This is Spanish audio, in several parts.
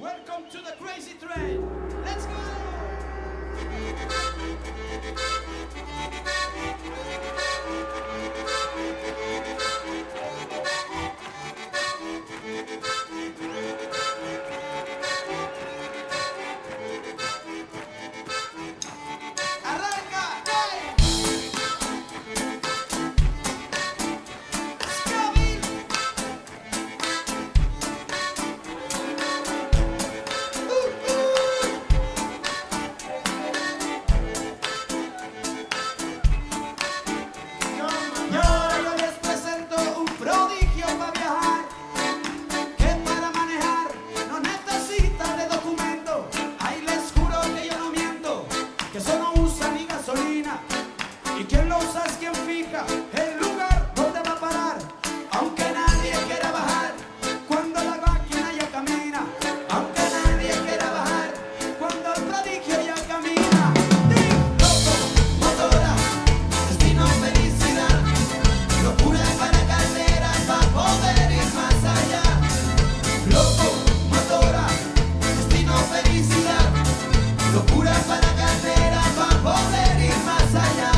Welcome to the crazy train. Let's go! ¿Y quién lo usa es quien fija el lugar donde va a parar? Aunque nadie quiera bajar cuando la máquina ya camina, aunque nadie quiera bajar cuando el prodigio ya camina. Loco, motora, destino felicidad, locura para carreras para poder ir más allá. Loco, motora, destino felicidad, locura para carreras para poder ir más allá.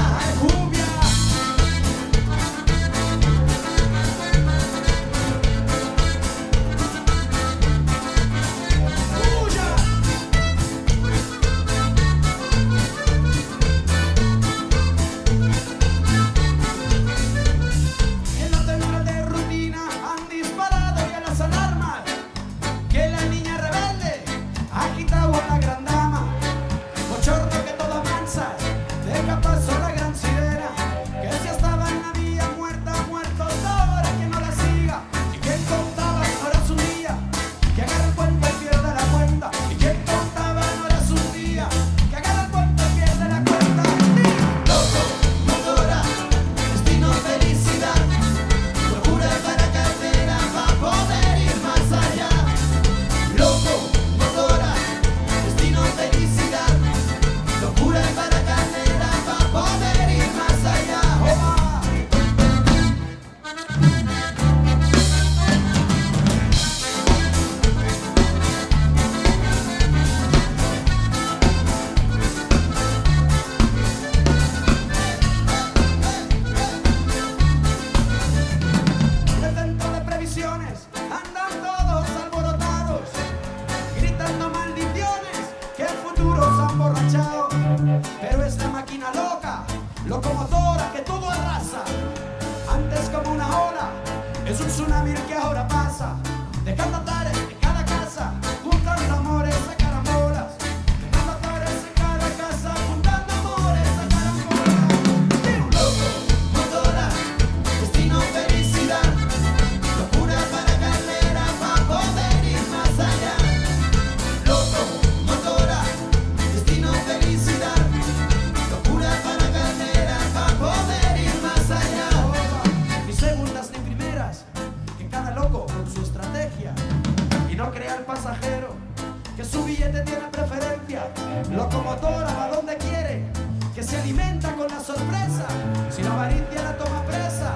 Pero es la máquina loca, locomotora que todo arrasa. Antes como una ola, es un tsunami el que ahora pasa. Dejando atares en cada casa, juntando amores a carambolas. Dejando atares en cada casa, juntando amores a carambolas. Loco, motora, destino felicidad, locura para carrera para poder ir más allá. Loco, motora, destino felicidad, locura para carrera para poder ir más allá. Ni segundas ni primeras, que cada loco con su estrategia, y no crea el pasajero que su billete tiene preferencia. Locomotora va donde quiere, que se alimenta con la sorpresa, si la avaricia la toma presa.